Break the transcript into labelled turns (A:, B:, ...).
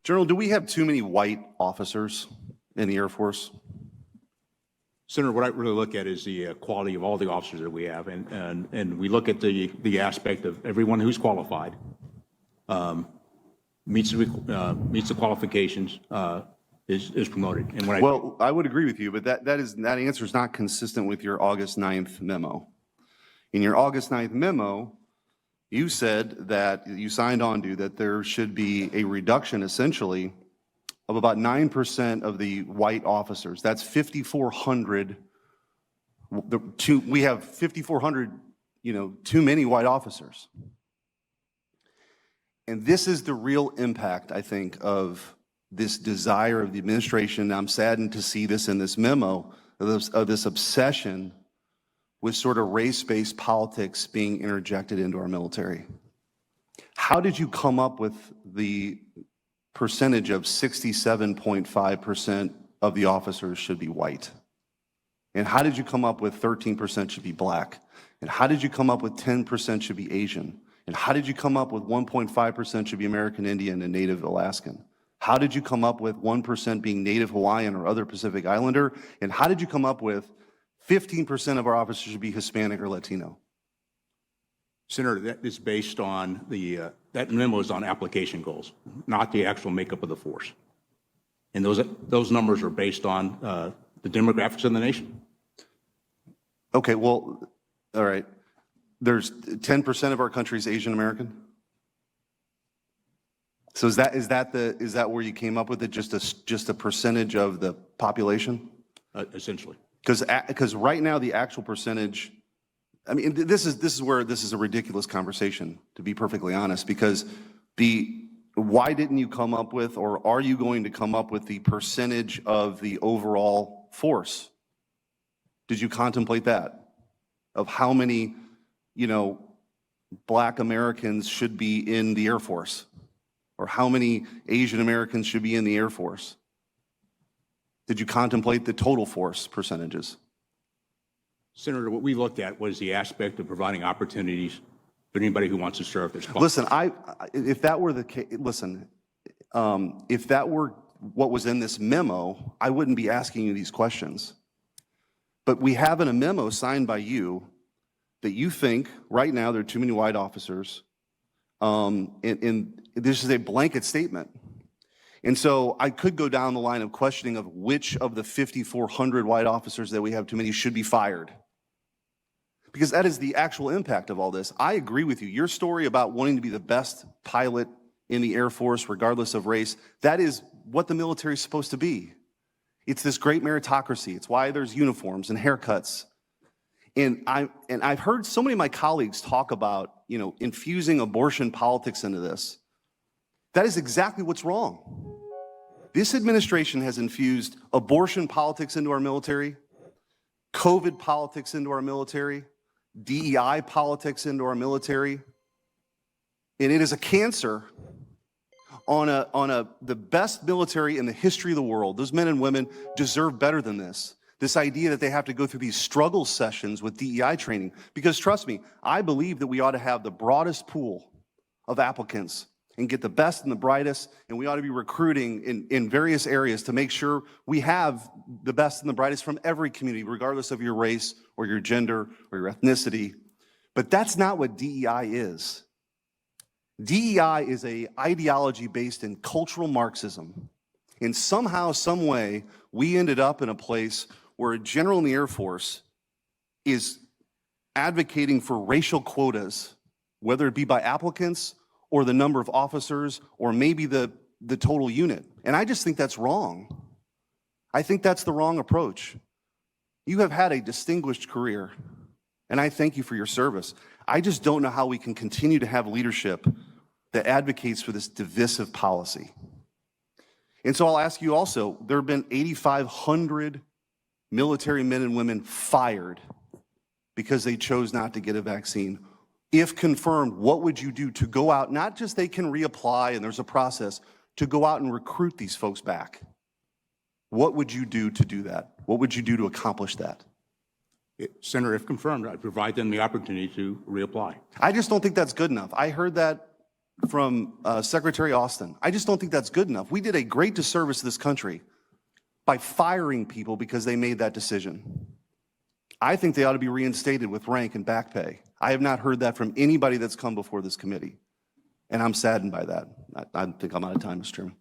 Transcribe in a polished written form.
A: General, do we have too many white officers in the Air Force?
B: Senator, what I really look at is the quality of all the officers that we have, and we look at the aspect of everyone who's qualified, meets the qualifications, is promoted. And when
A: I would agree with you, but that answer is not consistent with your August 9th memo. In your August 9th memo, you said that you signed on to that there should be a reduction essentially of about 9% of the white officers. That's 5,400. We have 5,400, too many white officers. And this is the real impact, I think, of this desire of the administration. I'm saddened to see this in this memo, of this obsession with sort of race-based politics being interjected into our military. How did you come up with the percentage of 67.5% of the officers should be white? And how did you come up with 13% should be black? And how did you come up with 10% should be Asian? And how did you come up with 1.5% should be American Indian and Native Alaskan? How did you come up with 1% being Native Hawaiian or other Pacific Islander? And how did you come up with 15% of our officers should be Hispanic or Latino?
B: Senator, that is based on that memo is on application goals, not the actual makeup of the force. And those numbers are based on the demographics of the nation.
A: Okay, well, all right. There's 10% of our country's Asian American. So is that where you came up with it? Just a percentage of the population?
B: Essentially.
A: Because right now the actual percentage, I mean, this is where this is a ridiculous conversation, to be perfectly honest, because why didn't you come up with, or are you going to come up with the percentage of the overall force? Did you contemplate that? Of how many, black Americans should be in the Air Force? Or how many Asian Americans should be in the Air Force? Did you contemplate the total force percentages?
B: Senator, what we looked at was the aspect of providing opportunities for anybody who wants to serve this class.
A: Listen, if that were the case, if that were what was in this memo, I wouldn't be asking you these questions. But we have in a memo signed by you that you think right now there are too many white officers, and this is a blanket statement. And so I could go down the line of questioning of which of the 5,400 white officers that we have too many should be fired. Because that is the actual impact of all this. I agree with you. Your story about wanting to be the best pilot in the Air Force, regardless of race, that is what the military is supposed to be. It's this great meritocracy. It's why there's uniforms and haircuts. And I've heard so many of my colleagues talk about, infusing abortion politics into this. That is exactly what's wrong. This administration has infused abortion politics into our military, COVID politics into our military, DEI politics into our military, and it is a cancer on the best military in the history of the world. Those men and women deserve better than this. This idea that they have to go through these struggle sessions with DEI training, because trust me, I believe that we ought to have the broadest pool of applicants and get the best and the brightest, and we ought to be recruiting in various areas to make sure we have the best and the brightest from every community, regardless of your race or your gender or your ethnicity. But that's not what DEI is. DEI is an ideology based in cultural Marxism. And somehow, some way, we ended up in a place where a general in the Air Force is advocating for racial quotas, whether it be by applicants or the number of officers, or maybe the total unit. And I just think that's wrong. I think that's the wrong approach. You have had a distinguished career, and I thank you for your service. I just don't know how we can continue to have leadership that advocates for this divisive policy. And so I'll ask you also, there have been 8,500 military men and women fired because they chose not to get a vaccine. If confirmed, what would you do to go out, not just they can reapply and there's a process, to go out and recruit these folks back? What would you do to do that? What would you do to accomplish that?
B: Senator, if confirmed, I'd provide them the opportunity to reapply.
A: I just don't think that's good enough. I heard that Secretary Austin. I just don't think that's good enough. We did a great disservice to this country by firing people because they made that decision. I think they ought to be reinstated with rank and back pay. I have not heard that from anybody that's come before this committee, and I'm saddened by that. I think I'm out of time, Mr. Chairman.